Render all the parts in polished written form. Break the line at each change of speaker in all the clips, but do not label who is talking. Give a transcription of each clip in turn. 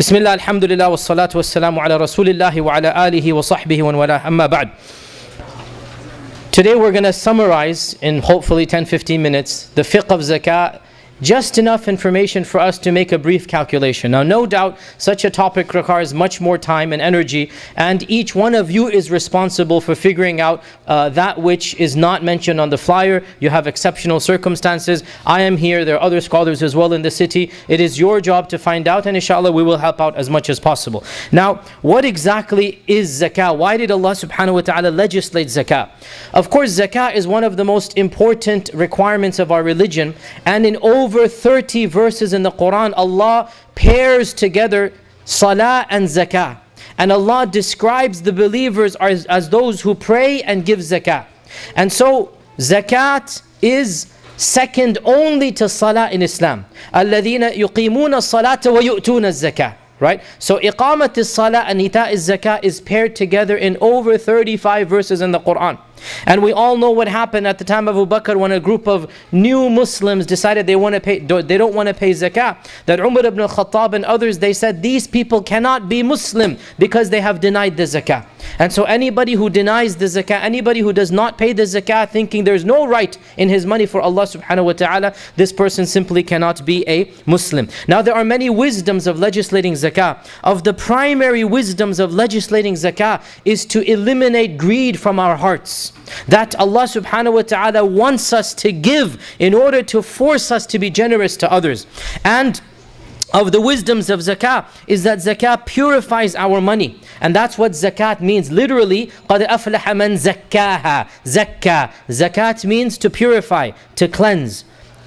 Bismillah, alhamdulillah, wa salatu wa salamu ala rasulillahi wa ala alihi wa sahbihi wa wala, amma ba'd. Today we're going to summarize in hopefully 10-15 minutes the fiqh of zakah. Just enough information for us to make a brief calculation. Now, no doubt, such a topic requires much more time and energy, and each one of you is responsible for figuring out that which is not mentioned on the flyer. You have exceptional circumstances. I am here, there are other scholars as well in the city. It is your job to find out, and inshallah we will help out as much as possible. Now, what exactly is zakah? Why did Allah subhanahu wa ta'ala legislate zakah? Of course, zakah is one of the most important requirements of our religion, and in over 30 verses in the Quran, Allah pairs together salah and zakah. And Allah describes the believers as those who pray and give zakah. And so, zakat is second only to salah in Islam. الَّذِينَ يُقِيمُونَ الصَّلَاةَ وَيُؤْتُونَ الزَّكَاةَ. Right? So iqamat is-salah and ita is-zakah is paired together in over 35 verses in the Quran. And we all know what happened at the time of Abu Bakr when a group of new Muslims decided they don't want to pay zakah. That Umar ibn al-Khattab and others, they said these people cannot be Muslim because they have denied the zakah. And so anybody who denies the zakah, anybody who does not pay the zakah thinking there's no right in his money for Allah subhanahu wa ta'ala, this person simply cannot be a Muslim. Now there are many wisdoms of legislating zakah. Of the primary wisdoms of legislating zakah is to eliminate greed from our hearts. That Allah subhanahu wa ta'ala wants us to give in order to force us to be generous to others. And of the wisdoms of zakah is that zakah purifies our money. And that's what zakat means. Literally, قَدْ أَفْلَحَ مَنْ زَكَّاهَا. Zakah. Zakat means to purify, to cleanse.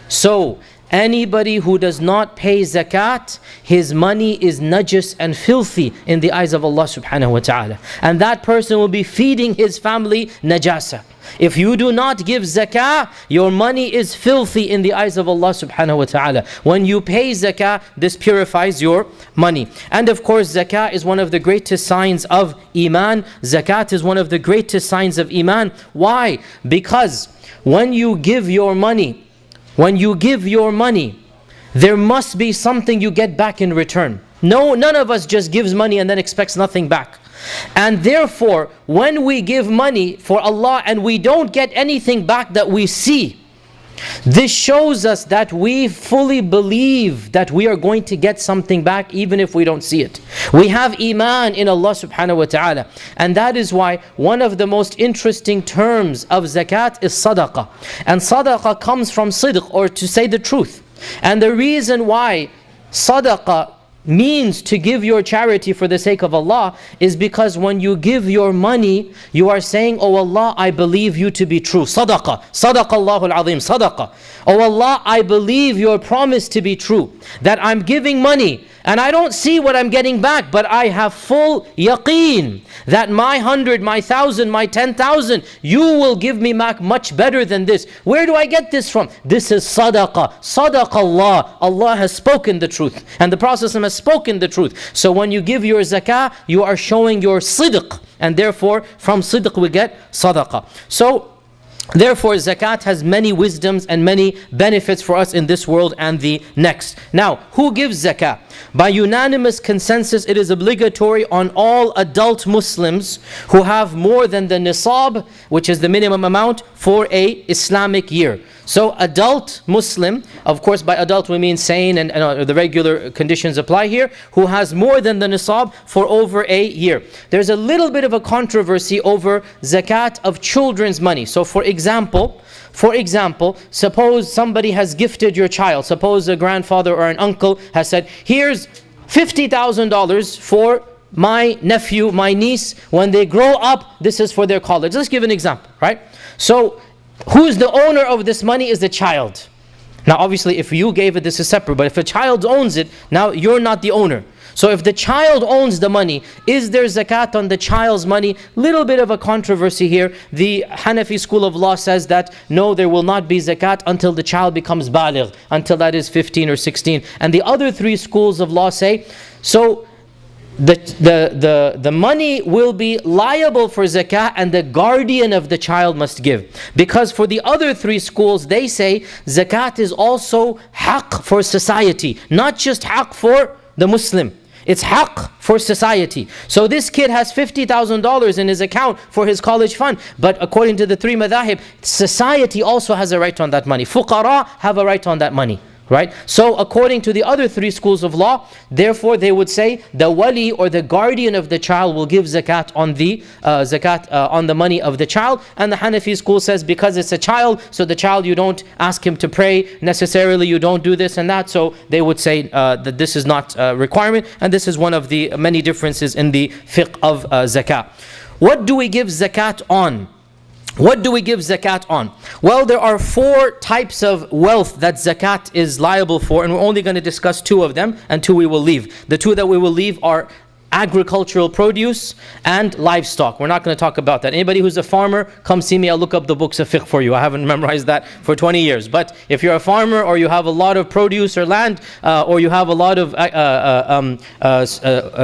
So, anybody who does not pay zakat, his money is najis and filthy in the eyes of Allah subhanahu wa ta'ala. And that person will be feeding his family najasa. If you do not give zakah, your money is filthy in the eyes of Allah subhanahu wa ta'ala. When you pay zakah, this purifies your money. And of course, zakah is one of the greatest signs of iman. Zakat is one of the greatest signs of iman. Why? Because when you give your money, there must be something you get back in return. No, none of us just gives money and then expects nothing back. And therefore, when we give money for Allah and we don't get anything back that we see, this shows us that we fully believe that we are going to get something back even if we don't see it. We have iman in Allah subhanahu wa ta'ala. And that is why one of the most interesting terms of zakat is sadaqah. And sadaqah comes from sidq, or to say the truth. And the reason why sadaqah means to give your charity for the sake of Allah is because when you give your money, you are saying, oh Allah, I believe you to be true. Sadaqah. Sadaqallahul azim. Sadaqah. Oh Allah, I believe your promise to be true. That I'm giving money and I don't see what I'm getting back, but I have full yaqeen that my 100, my 1,000, my 10,000, you will give me back much better than this. Where do I get this from? This is sadaqah. Sadaqallah. Allah has spoken the truth. And the Prophet has spoken the truth. So when you give your zakah, you are showing your sidq. And therefore, from sidq we get sadaqah. So, therefore, zakat has many wisdoms and many benefits for us in this world and the next. Now, who gives zakah? By unanimous consensus, it is obligatory on all adult Muslims who have more than the nisab, which is the minimum amount, for a Islamic year. So, adult Muslim, of course by adult we mean sane and the regular conditions apply here, who has more than the nisab for over a year. There's a little bit of a controversy over zakat of children's money. So for example, suppose somebody has gifted your child. Suppose a grandfather or an uncle has said, here's $50,000 for my nephew, my niece. When they grow up, this is for their college. Let's give an example, right? So, who's the owner of this money is the child. Now obviously if you gave it, this is separate. But if a child owns it, now you're not the owner. So if the child owns the money, is there zakat on the child's money? Little bit of a controversy here. The Hanafi school of law says that no, there will not be zakat until the child becomes baligh, until that is 15 or 16. And the other three schools of law say, so the money will be liable for zakah and the guardian of the child must give. Because for the other three schools, they say zakat is also haqq for society, not just haqq for the Muslim. It's haqq for society. So this kid has $50,000 in his account for his college fund. But according to the three madhahib, society also has a right on that money. Fuqara have a right on that money. Right? So according to the other three schools of law, therefore they would say the wali or the guardian of the child will give zakat on the money of the child. And the Hanafi school says because it's a child, so the child you don't ask him to pray necessarily, you don't do this and that. So they would say that this is not a requirement, and this is one of the many differences in the fiqh of zakat. What do we give zakat on? What do we give zakat on? Well, there are four types of wealth that zakat is liable for, and we're only going to discuss two of them, and two we will leave. The two that we will leave are agricultural produce and livestock. We're not going to talk about that. Anybody who's a farmer, come see me. I'll look up the books of fiqh for you. I haven't memorized that for 20 years. But if you're a farmer, or you have a lot of produce or land, or you have a lot of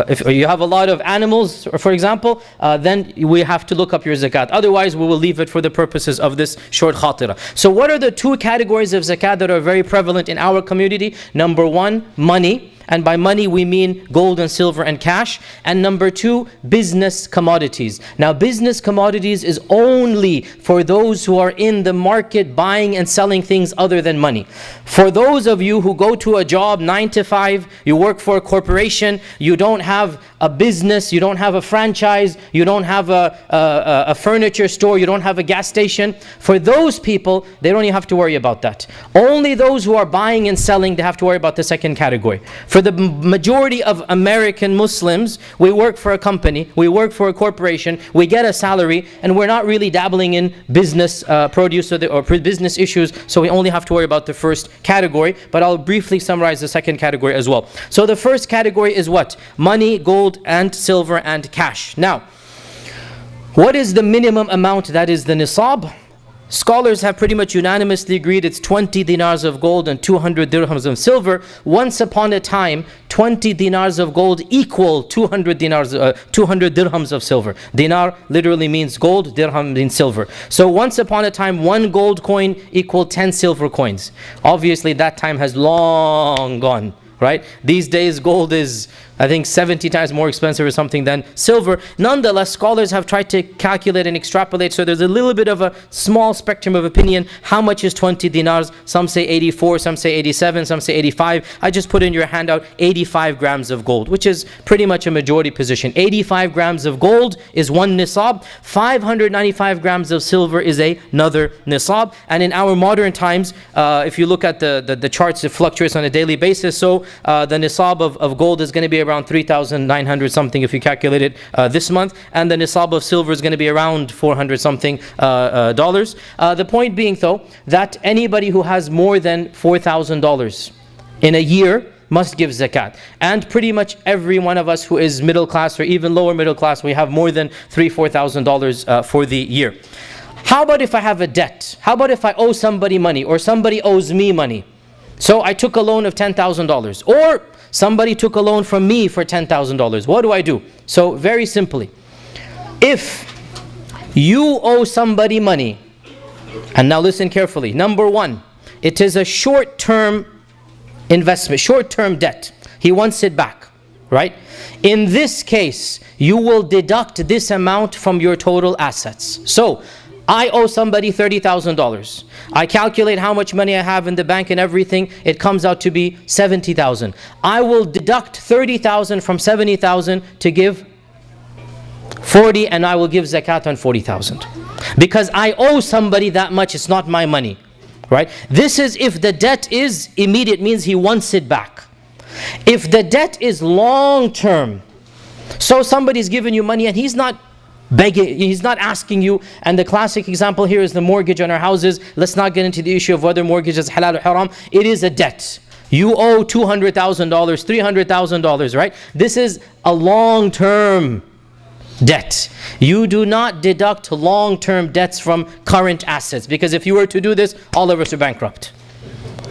if you have a lot of animals, for example, then we have to look up your zakat. Otherwise, we will leave it for the purposes of this short khatira. So what are the two categories of zakat that are very prevalent in our community? Number one, money. And by money we mean gold and silver and cash. And number two, business commodities. Now business commodities is only for those who are in the market buying and selling things other than money. For those of you who go to a job 9 to 5, you work for a corporation, you don't have a business, you don't have a franchise, you don't have a furniture store, you don't have a gas station. For those people, they don't even have to worry about that. Only those who are buying and selling, they have to worry about the second category. For the majority of American Muslims, we work for a company, we work for a corporation, we get a salary, and we're not really dabbling in business produce or business issues, so we only have to worry about the first category. But I'll briefly summarize the second category as well. So the first category is what? Money, gold, and silver, and cash. Now, what is the minimum amount that is the nisab? Scholars have pretty much unanimously agreed it's 20 dinars of gold and 200 dirhams of silver. Once upon a time, 20 dinars of gold equal 200 dirhams of silver. Dinar literally means gold, dirham means silver. So once upon a time, one gold coin equaled 10 silver coins. Obviously that time has long gone. Right? These days gold is, I think, 70 times more expensive or something than silver. Nonetheless, scholars have tried to calculate and extrapolate, so there's a little bit of a small spectrum of opinion. How much is 20 dinars? Some say 84, some say 87, some say 85. I just put in your handout 85 grams of gold, which is pretty much a majority position. 85 grams of gold is one nisab. 595 grams of silver is another nisab. And in our modern times, if you look at the charts, it fluctuates on a daily basis. So the nisab of gold is going to be around 3,900 something if you calculate it this month, and the nisab of silver is going to be around 400 something dollars. The point being though, that anybody who has more than $4,000 in a year must give zakat. And pretty much every one of us who is middle class or even lower middle class, we have more than $3,000-4,000 for the year. How about if I have a debt? How about if I owe somebody money, or somebody owes me money? So I took a loan of $10,000, or somebody took a loan from me for $10,000. What do I do? So very simply, if you owe somebody money, and now listen carefully. Number one, it is a short-term investment, short-term debt. He wants it back, right? In this case, you will deduct this amount from your total assets. So I owe somebody $30,000. I calculate how much money I have in the bank and everything. It comes out to be 70,000. I will deduct 30,000 from 70,000 to give 40, and I will give zakat on 40,000. Because I owe somebody that much, it's not my money. Right? This is if the debt is immediate, means he wants it back. If the debt is long term, so somebody's given you money and he's not begging, he's not asking you, and the classic example here is the mortgage on our houses. Let's not get into the issue of whether mortgage is halal or haram. It is a debt. You owe $200,000, $300,000, right? This is a long-term debt. You do not deduct long-term debts from current assets, because if you were to do this, all of us are bankrupt.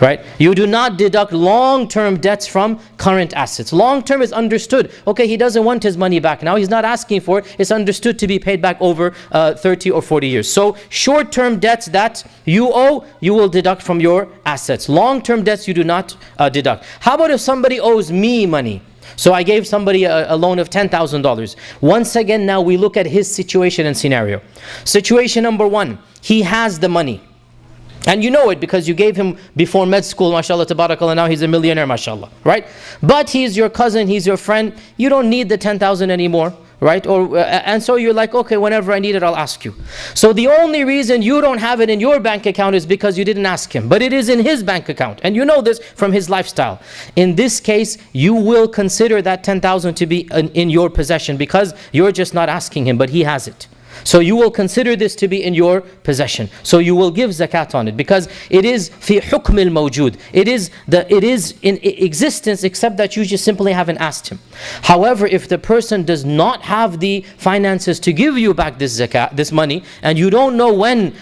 Right? You do not deduct long-term debts from current assets. Long-term is understood. Okay, he doesn't want his money back now. He's not asking for it. It's understood to be paid back over 30 or 40 years. So short-term debts that you owe, you will deduct from your assets. Long-term debts you do not deduct. How about if somebody owes me money? So I gave somebody a loan of $10,000. Once again, now we look at his situation and scenario. Situation number one, he has the money. And you know it because you gave him before med school, mashallah, tabarakallah, now he's a millionaire, mashallah, right? But he's your cousin, he's your friend, you don't need the 10,000 anymore, right? And so you're like, okay, whenever I need it, I'll ask you. So the only reason you don't have it in your bank account is because you didn't ask him, but it is in his bank account. And you know this from his lifestyle. In this case, you will consider that 10,000 to be in your possession because you're just not asking him, but he has it. So you will consider this to be in your possession. So you will give zakat on it because it is fi hukm al-mawjud. It is in existence except that you just simply haven't asked him. However, if the person does not have the finances to give you back this zakat, this money, and you don't know when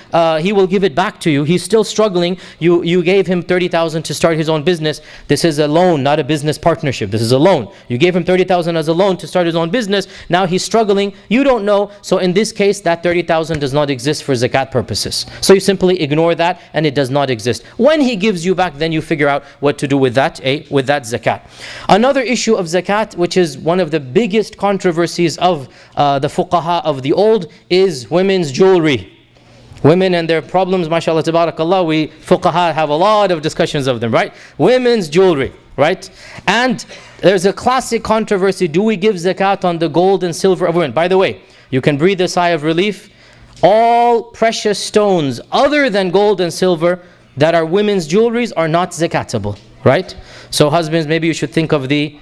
he will give it back to you, he's still struggling. You gave him 30,000 to start his own business. This is a loan, not a business partnership. This is a loan. You gave him 30,000 as a loan to start his own business. Now he's struggling. You don't know. So in this case, that 30,000 does not exist for zakat purposes. So you simply ignore that and it does not exist. When he gives you back, then you figure out what to do with that zakat. Another issue of zakat, which is one of the biggest controversies of the fuqaha of the old, is women's jewelry. Women and their problems, mashallah, tabarakallah, we fuqaha have a lot of discussions of them, right? Women's jewelry, right? And there's a classic controversy, do we give zakat on the gold and silver of women? By the way, you can breathe a sigh of relief. All precious stones other than gold and silver that are women's jewelries are not zakatable, right? So husbands, maybe you should think of the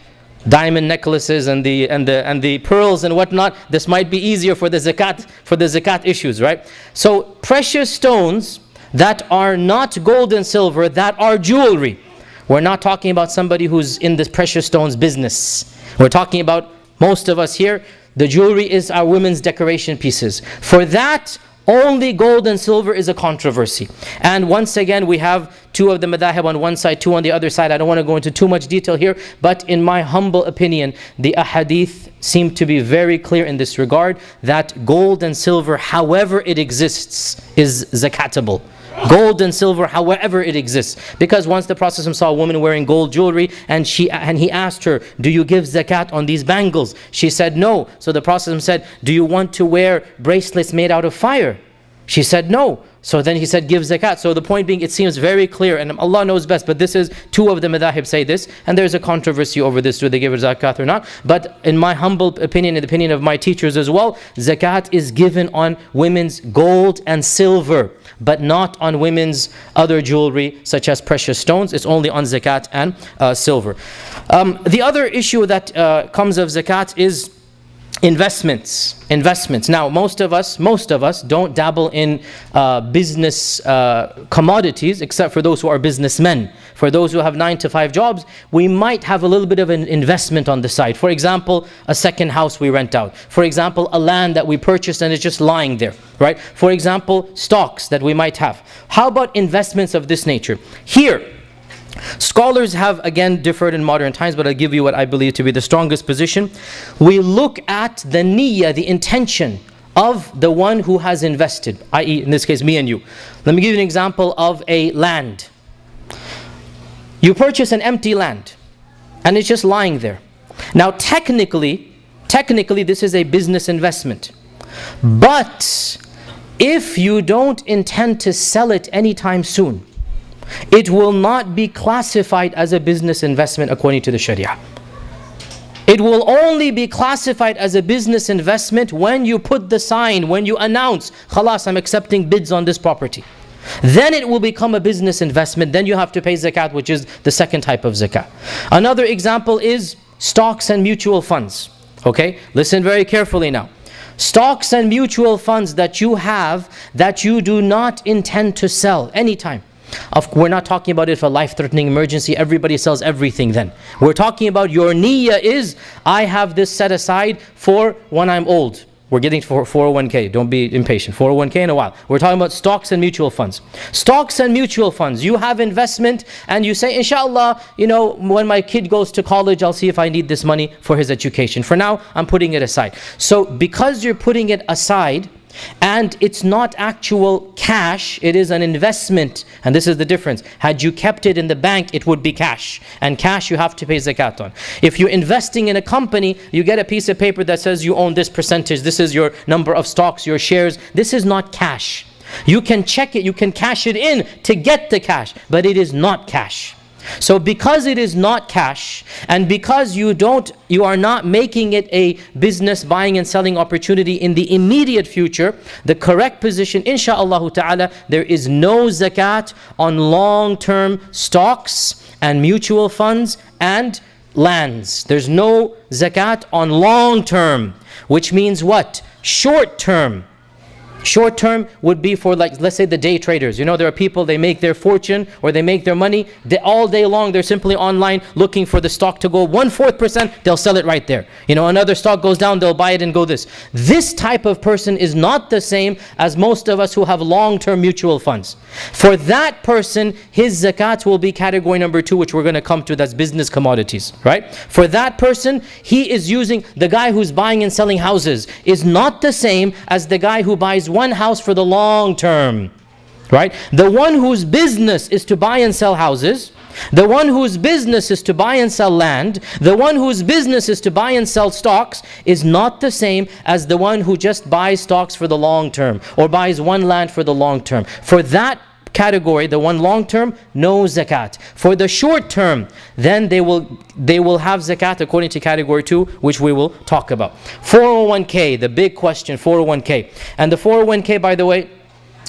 diamond necklaces and the pearls and whatnot. This might be easier for the zakat issues, right? So precious stones that are not gold and silver, that are jewelry. We're not talking about somebody who's in this precious stones business. We're talking about most of us here. The jewelry is our women's decoration pieces. For that, only gold and silver is a controversy. And once again, we have two of the madahib on one side, two on the other side. I don't want to go into too much detail here, but in my humble opinion, the ahadith seem to be very clear in this regard, that gold and silver, however it exists, is zakatable. Gold and silver, however it exists. Because once the Prophet saw a woman wearing gold jewelry and he asked her, do you give zakat on these bangles? She said no. So the Prophet said, do you want to wear bracelets made out of fire? She said no. So then he said, give zakat. So the point being, it seems very clear, and Allah knows best, but this is, two of the madahib say this, and there's a controversy over this, do they give zakat or not? But in my humble opinion, in the opinion of my teachers as well, zakat is given on women's gold and silver, but not on women's other jewelry, such as precious stones. It's only on zakat and silver. The other issue that comes of zakat is investments. Now, most of us don't dabble in business commodities, except for those who are businessmen. For those who have 9-to-5 jobs, we might have a little bit of an investment on the side. For example, a second house we rent out. For example, a land that we purchased and it's just lying there, right? For example, stocks that we might have. How about investments of this nature? Here, scholars have again differed in modern times, but I'll give you what I believe to be the strongest position. We look at the niyyah, the intention of the one who has invested, i.e. in this case me and you. Let me give you an example of a land. You purchase an empty land and it's just lying there. Now technically this is a business investment. But if you don't intend to sell it anytime soon, it will not be classified as a business investment according to the Sharia. It will only be classified as a business investment when you put the sign, when you announce, khalas, I'm accepting bids on this property. Then it will become a business investment. Then you have to pay zakat, which is the second type of zakat. Another example is stocks and mutual funds. Okay, listen very carefully now. Stocks and mutual funds that you have, that you do not intend to sell anytime. We're not talking about it for life-threatening emergency. Everybody sells everything then. We're talking about your niyyah is, I have this set aside for when I'm old. We're getting for 401k. Don't be impatient. 401k in a while. We're talking about stocks and mutual funds. Stocks and mutual funds. You have investment and you say, inshallah, when my kid goes to college, I'll see if I need this money for his education. For now, I'm putting it aside. So because you're putting it aside, And it's not actual cash, it is an investment. And this is the difference. Had you kept it in the bank, it would be cash. And cash you have to pay zakat on. If you're investing in a company, you get a piece of paper that says you own this percentage, this is your number of stocks, your shares. This is not cash. You can check it, you can cash it in to get the cash, but it is not cash. So because it is not cash, and because you are not making it a business buying and selling opportunity in the immediate future, the correct position, insha'Allah ta'ala, there is no zakat on long-term stocks and mutual funds and lands. There's no zakat on long-term, which means what? Short-term. Short-term would be for, like, let's say the day traders. You know, there are people, they make their fortune or they make their money all day long. They're simply online looking for the stock to go 1/4%, they'll sell it right there. You know, another stock goes down, they'll buy it and go this. This type of person is not the same as most of us who have long-term mutual funds. For that person, his zakat will be category number 2, which we're going to come to, that's business commodities, right? For that person, he is using, the guy who's buying and selling houses is not the same as the guy who buys one house for the long term, right? The one whose business is to buy and sell houses, the one whose business is to buy and sell land, the one whose business is to buy and sell stocks is not the same as the one who just buys stocks for the long term or buys one land for the long term. For that category, the one long term, no zakat. For the short term, then they will have zakat according to category 2, which we will talk about. 401k, the big question, 401k. And the 401k, by the way,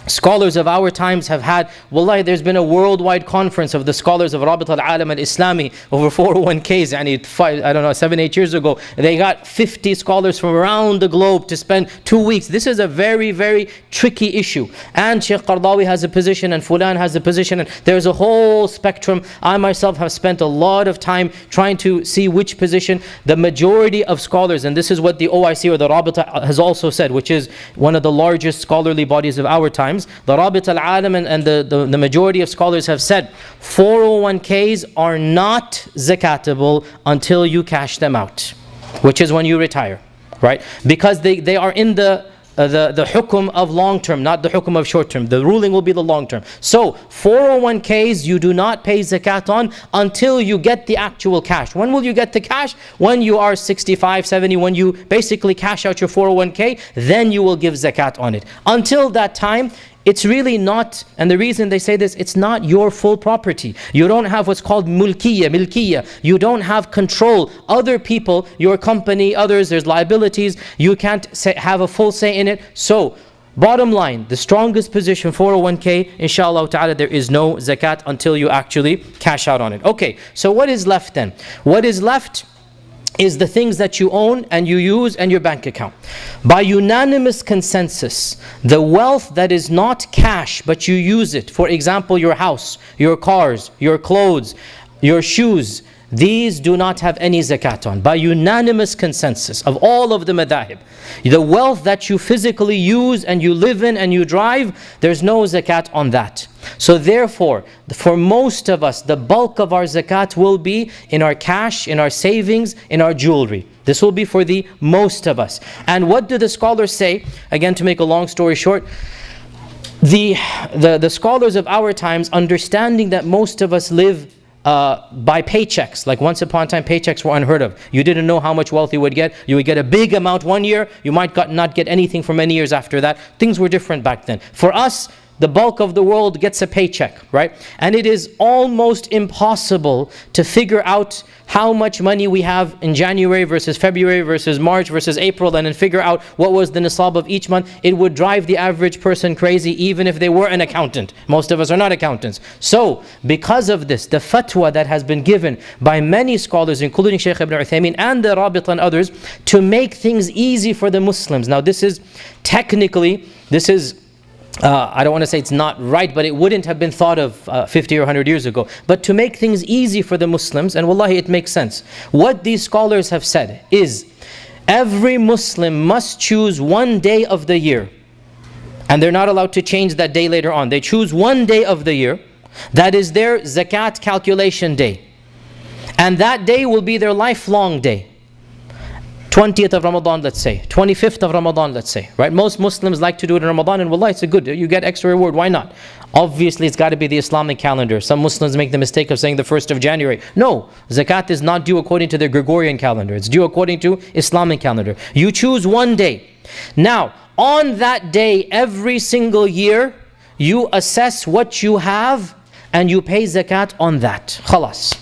scholars of our times have had, wallahi, there's been a worldwide conference of the scholars of Rabit al-Alam al-Islami over 401ks. I don't know, 7-8 years ago, they got 50 scholars from around the globe to spend 2 weeks. This is a very, very tricky issue. And Shaykh Qadhi has a position, and Fulan has a position, and there's a whole spectrum. I myself have spent a lot of time trying to see which position. The majority of scholars, and this is what the OIC or the Rabita has also said, which is one of the largest scholarly bodies of our time, the Rabit al-Alam and the majority of scholars have said 401ks are not zakatable until you cash them out, which is when you retire, right? Because they are in the hukum of long term, not the hukum of short term. The ruling will be the long term. So 401ks you do not pay zakat on until you get the actual cash. When will you get the cash? When you are 65, 70, when you basically cash out your 401k, then you will give zakat on it. Until that time, it's really not, and the reason they say this, it's not your full property. You don't have what's called milkiya. You don't have control. Other people, your company, others, there's liabilities. You can't have a full say in it. So, bottom line, the strongest position, 401k, inshallah ta'ala, there is no zakat until you actually cash out on it. Okay, so what is left then? What is left is the things that you own and you use and your bank account. By unanimous consensus, the wealth that is not cash but you use it, for example your house, your cars, your clothes, your shoes, these do not have any zakat on. By unanimous consensus of all of the madhahib. The wealth that you physically use and you live in and you drive, there's no zakat on that. So therefore, for most of us, the bulk of our zakat will be in our cash, in our savings, in our jewelry. This will be for the most of us. And what do the scholars say? Again, to make a long story short, the scholars of our times, understanding that most of us live by paychecks. Like once upon a time, paychecks were unheard of. You didn't know how much wealth you would get. You would get a big amount one year. You might not get anything for many years after that. Things were different back then. For us, the bulk of the world gets a paycheck, right? And it is almost impossible to figure out how much money we have in January versus February versus March versus April, and then figure out what was the nisab of each month. It would drive the average person crazy, even if they were an accountant. Most of us are not accountants. So, because of this, the fatwa that has been given by many scholars, including Shaykh Ibn Uthaymeen and the Rabit and others, to make things easy for the Muslims. Now this is technically, I don't want to say it's not right, but it wouldn't have been thought of 50 or 100 years ago. But to make things easy for the Muslims, and wallahi it makes sense. What these scholars have said is, every Muslim must choose one day of the year. And they're not allowed to change that day later on. They choose one day of the year. That is their zakat calculation day. And that day will be their lifelong day. 20th of Ramadan, let's say, 25th of Ramadan, let's say, right? Most Muslims like to do it in Ramadan, and wallah, it's a good, you get extra reward, why not? Obviously, it's got to be the Islamic calendar. Some Muslims make the mistake of saying the 1st of January. No, zakat is not due according to the Gregorian calendar. It's due according to Islamic calendar. You choose one day. Now, on that day, every single year, you assess what you have and you pay zakat on that. Khalas.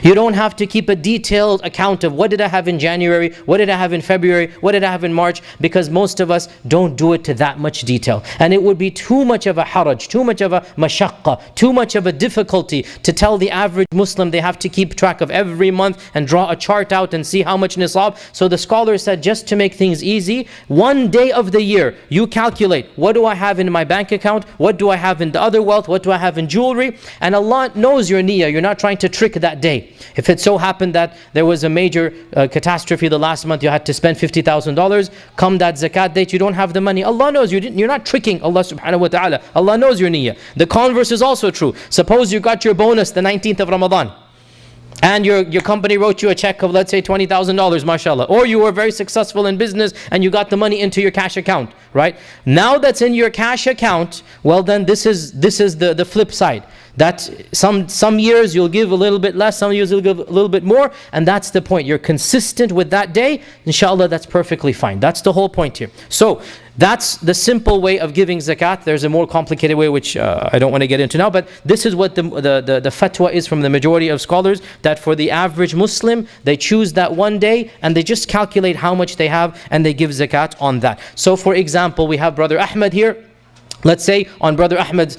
You don't have to keep a detailed account of what did I have in January, what did I have in February, what did I have in March, because most of us don't do it to that much detail. And it would be too much of a haraj, too much of a mashaqqa, too much of a difficulty to tell the average Muslim they have to keep track of every month and draw a chart out and see how much nisab. So the scholar said, just to make things easy, one day of the year, you calculate, what do I have in my bank account, what do I have in the other wealth, what do I have in jewelry, and Allah knows your niyyah. You're not trying to trick that day. If it so happened that there was a major catastrophe the last month, you had to spend $50,000, come that zakat date, you don't have the money. Allah knows you're not tricking Allah subhanahu wa ta'ala. Allah knows your niyyah. The converse is also true. Suppose you got your bonus the 19th of Ramadan, and your company wrote you a check of, let's say, $20,000, mashallah. Or you were very successful in business and you got the money into your cash account, right? Now that's in your cash account, well then this is the flip side. That some years you'll give a little bit less, some years you'll give a little bit more, and that's the point. You're consistent with that day, inshallah, that's perfectly fine. That's the whole point here. So that's the simple way of giving zakat. There's a more complicated way which I don't want to get into now, but this is what the fatwa is from the majority of scholars, that for the average Muslim, they choose that one day and they just calculate how much they have and they give zakat on that. So for example, we have Brother Ahmed here. Let's say on Brother Ahmed's,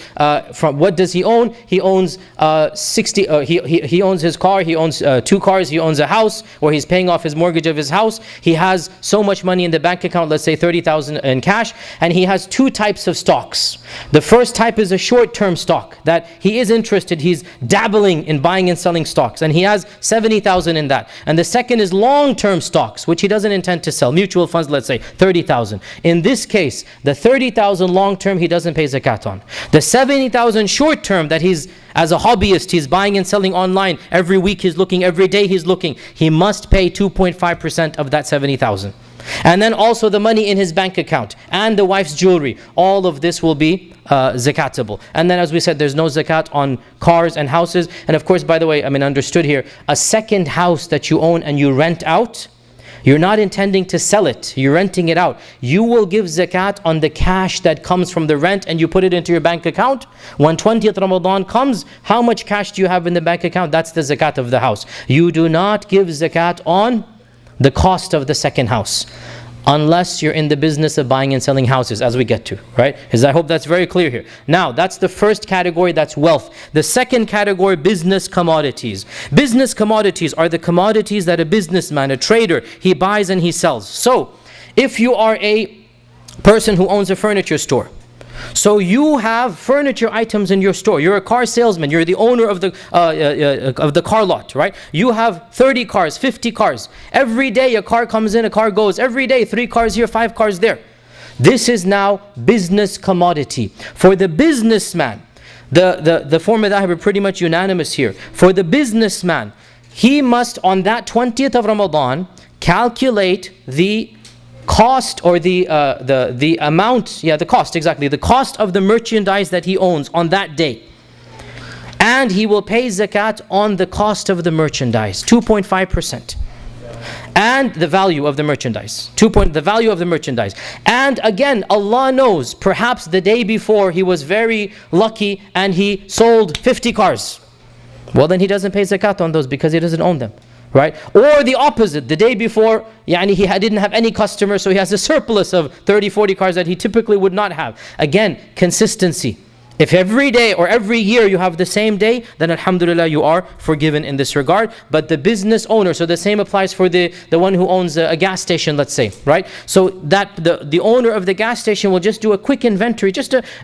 from what does he own? He owns he owns his car, he owns 2 cars, he owns a house, or he's paying off his mortgage of his house. He has so much money in the bank account, let's say 30,000 in cash, and he has 2 types of stocks. The first type is a short-term stock, that he is interested, he's dabbling in buying and selling stocks, and he has 70,000 in that. And the second is long-term stocks, which he doesn't intend to sell, mutual funds, let's say 30,000. In this case, the 30,000 long-term, he doesn't pay zakat on. The 70,000 short term that he's, as a hobbyist, he's buying and selling online. Every week he's looking, every day he's looking. He must pay 2.5% of that 70,000. And then also the money in his bank account and the wife's jewelry. All of this will be zakatable. And then, as we said, there's no zakat on cars and houses. And of course, by the way, understood here, a second house that you own and you rent out, you're not intending to sell it, you're renting it out. You will give zakat on the cash that comes from the rent and you put it into your bank account. When 20th Ramadan comes, how much cash do you have in the bank account? That's the zakat of the house. You do not give zakat on the cost of the second house, unless you're in the business of buying and selling houses, as we get to, right? Because I hope that's very clear here. Now, that's the first category, that's wealth. The second category, business commodities. Business commodities are the commodities that a businessman, a trader, he buys and he sells. So, if you are a person who owns a furniture store, so you have furniture items in your store. You're a car salesman. You're the owner of the car lot, right? You have 30 cars, 50 cars. Every day a car comes in, a car goes. Every day 3 cars here, 5 cars there. This is now business commodity. For the businessman, the four madhahib are pretty much unanimous here. For the businessman, he must on that 20th of Ramadan calculate the cost, or the amount, the cost, exactly, the cost of the merchandise that he owns on that day. And he will pay zakat on the cost of the merchandise, 2.5%. And the value of the merchandise, the value of the merchandise. And again, Allah knows, perhaps the day before he was very lucky and he sold 50 cars. Well, then he doesn't pay zakat on those because he doesn't own them. Right? Or the opposite, the day before, he didn't have any customers, so he has a surplus of 30, 40 cars that he typically would not have. Again, consistency. If every day or every year you have the same day, then alhamdulillah you are forgiven in this regard. But the business owner, so the same applies for the one who owns a gas station, let's say, right? So that the owner of the gas station will just do a quick inventory,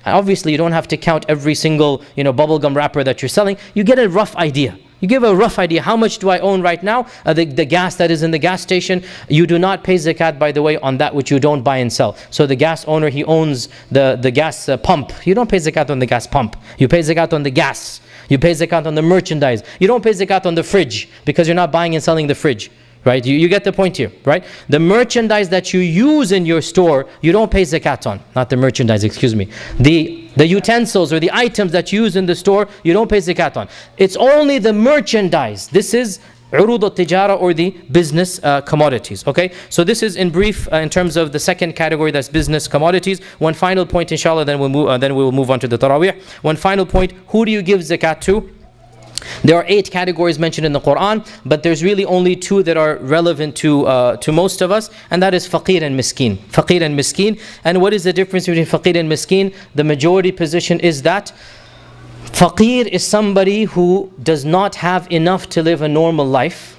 obviously you don't have to count every single bubblegum wrapper that you're selling. You get a rough idea. You give a rough idea, how much do I own right now? The gas that is in the gas station. You do not pay zakat, by the way, on that which you don't buy and sell. So the gas owner, he owns the gas pump. You don't pay zakat on the gas pump. You pay zakat on the gas. You pay zakat on the merchandise. You don't pay zakat on the fridge because you're not buying and selling the fridge. right? You get the point here, right? The merchandise that you use in your store, you don't pay zakat on. Not the merchandise, excuse me. The utensils or the items that you use in the store, you don't pay zakat on. It's only the merchandise. This is urud al-tijara, or the business commodities. Okay, so this is in brief in terms of the second category, that's business commodities. One final point, inshallah, then we will move on to the tarawih. One final point: who do you give zakat to? There are 8 categories mentioned in the Quran, but there's really only 2 that are relevant to most of us, and that is faqir and miskin. Faqir and miskin. And what is the difference between faqir and miskin? The majority position is that faqir is somebody who does not have enough to live a normal life.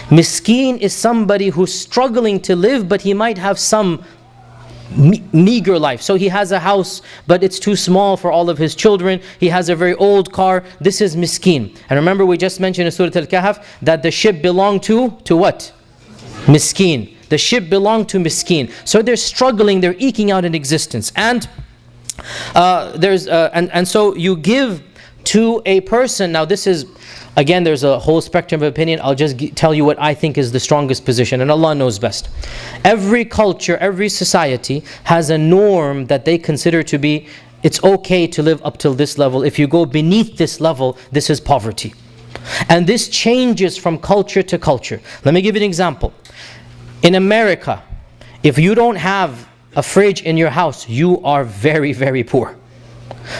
Miskin is somebody who's struggling to live, but he might have some meager life. So he has a house, but it's too small for all of his children. He has a very old car. This is miskin. And remember, we just mentioned in Surah Al-Kahf that the ship belonged to what? Miskin. The ship belonged to miskin. So they're struggling, they're eking out an existence. And so you give to a person. Now this is, again, there's a whole spectrum of opinion. I'll just tell you what I think is the strongest position, and Allah knows best. Every culture, every society has a norm that they consider to be, it's okay to live up till this level. If you go beneath this level, this is poverty. And this changes from culture to culture. Let me give you an example. In America, if you don't have a fridge in your house, you are very, very poor.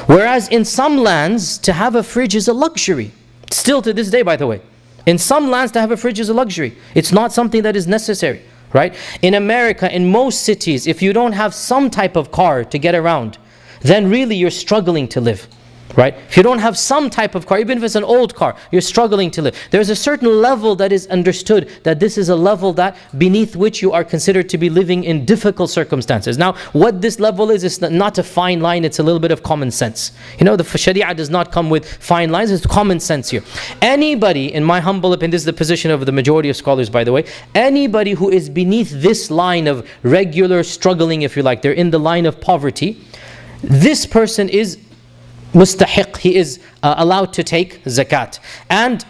Whereas in some lands, to have a fridge is a luxury. Still to this day, by the way. In some lands, to have a fridge is a luxury. It's not something that is necessary, right? In America, in most cities, if you don't have some type of car to get around, then really you're struggling to live, right? If you don't have some type of car, even if it's an old car, you're struggling to live. There's a certain level that is understood, that this is a level that beneath which you are considered to be living in difficult circumstances. Now, what this level is not a fine line, it's a little bit of common sense. You know, the Sharia does not come with fine lines, it's common sense here. Anybody, in my humble opinion, this is the position of the majority of scholars, by the way, anybody who is beneath this line of regular struggling, if you like, they're in the line of poverty, this person is mustahiq, he is allowed to take zakat. And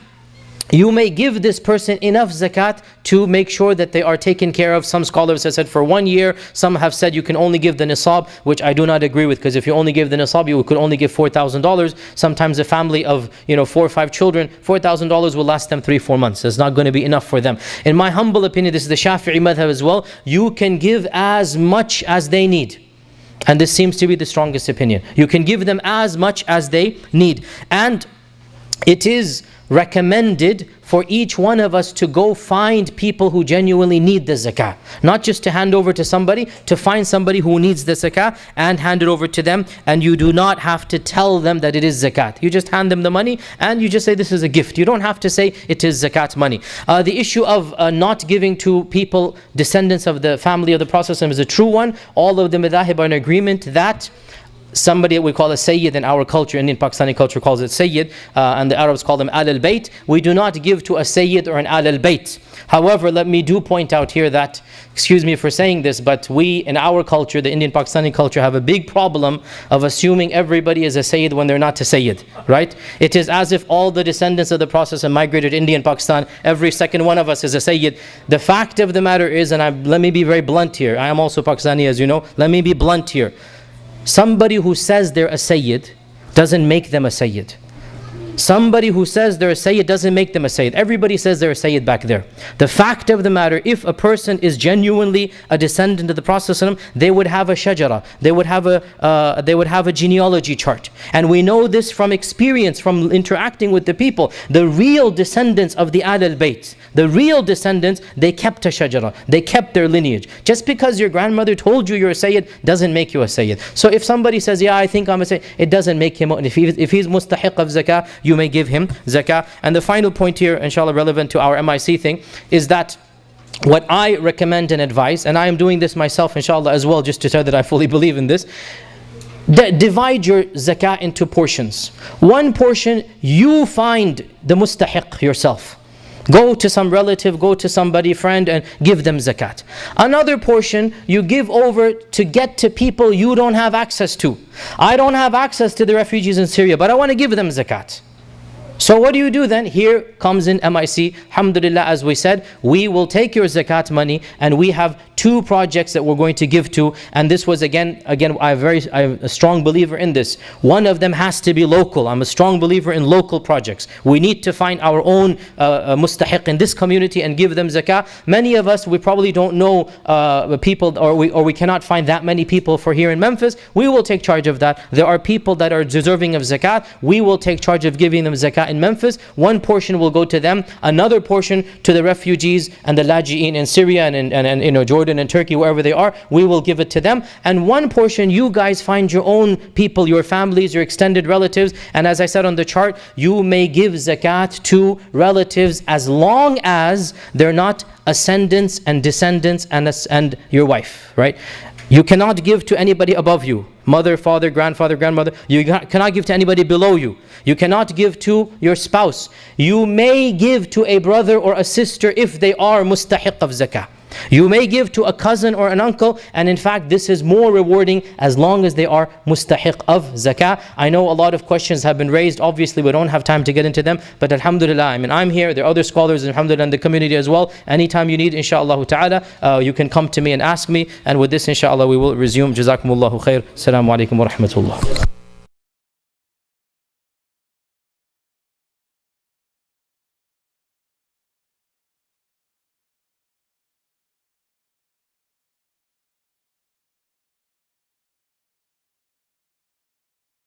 you may give this person enough zakat to make sure that they are taken care of. Some scholars have said for 1 year. Some have said you can only give the nisab, which I do not agree with, because if you only give the nisab, you could only give $4,000. Sometimes a family of 4 or 5 children, $4,000 will last them 3-4 months. It's not going to be enough for them. In my humble opinion, this is the Shafi'i madhab as well, you can give as much as they need. And this seems to be the strongest opinion. You can give them as much as they need. And it is recommended for each one of us to go find people who genuinely need the zakah. Not just to hand over to somebody, to find somebody who needs the zakah and hand it over to them. And you do not have to tell them that it is zakat. You just hand them the money and you just say this is a gift. You don't have to say it is zakat money. The issue of not giving to people, descendants of the family of the Prophet is a true one. All of the madhahib are in agreement that somebody we call a Sayyid in our culture, Indian Pakistani culture calls it Sayyid, and the Arabs call them Al al-Bayt. We do not give to a Sayyid or an Al al-Bayt. However, let me do point out here that, excuse me for saying this, but we in our culture, the Indian Pakistani culture, have a big problem of assuming everybody is a Sayyid when they're not a Sayyid, right? It is as if all the descendants of the Prophet have migrated to India and Pakistan. Every second one of us is a Sayyid. The fact of the matter is, and let me be very blunt here, I am also Pakistani as you know, let me be blunt here. Somebody who says they're a Sayyid doesn't make them a Sayyid. Somebody who says they're a Sayyid doesn't make them a Sayyid. Everybody says they're a Sayyid back there. The fact of the matter, if a person is genuinely a descendant of the Prophet, they would have a shajara, they would have a genealogy chart. And we know this from experience, from interacting with the people. The real descendants of the Ahl al-Bayt, the real descendants, they kept a shajara, they kept their lineage. Just because your grandmother told you you're a Sayyid doesn't make you a Sayyid. So if somebody says, yeah, I think I'm a Sayyid, it doesn't make him, if he's mustahiq of zakah, you may give him zakah. And the final point here, inshallah, relevant to our MIC thing, is that what I recommend and advise, and I am doing this myself, inshallah, as well, just to tell that I fully believe in this, divide your zakah into portions. One portion, you find the mustahiq yourself. Go to some relative, go to somebody, friend, and give them zakat. Another portion you give over to get to people you don't have access to. I don't have access to the refugees in Syria, but I want to give them zakat. So what do you do then? Here comes in MIC. Alhamdulillah, as we said, we will take your zakat money, and we have 2 projects that we're going to give to. And this was again, I'm a strong believer in this. One of them has to be local. I'm a strong believer in local projects. We need to find our own mustahiq in this community and give them zakah. Many of us, we probably don't know people, or we cannot find that many people for here in Memphis. We will take charge of that. There are people that are deserving of zakat. We will take charge of giving them zakah in Memphis. One portion will go to them, another portion to the refugees and the laji'in in Syria and Jordan and Turkey, wherever they are. We will give it to them, and one portion you guys find your own people, your families, your extended relatives. And as I said on the chart, you may give zakat to relatives as long as they're not ascendants and descendants and your wife, right? You cannot give to anybody above you. Mother, father, grandfather, grandmother. You cannot give to anybody below you. You cannot give to your spouse. You may give to a brother or a sister if they are mustahiq of zakah. You may give to a cousin or an uncle, and in fact this is more rewarding as long as they are mustahiq of zakah. I know a lot of questions have been raised. Obviously we don't have time to get into them, but alhamdulillah, I'm here. There are other scholars alhamdulillah in the community as well. Anytime you need, inshallah ta'ala, you can come to me and ask me. And with this, inshallah, we will resume. Jazakumullahu khair. Assalamu alaikum wa rahmatullah.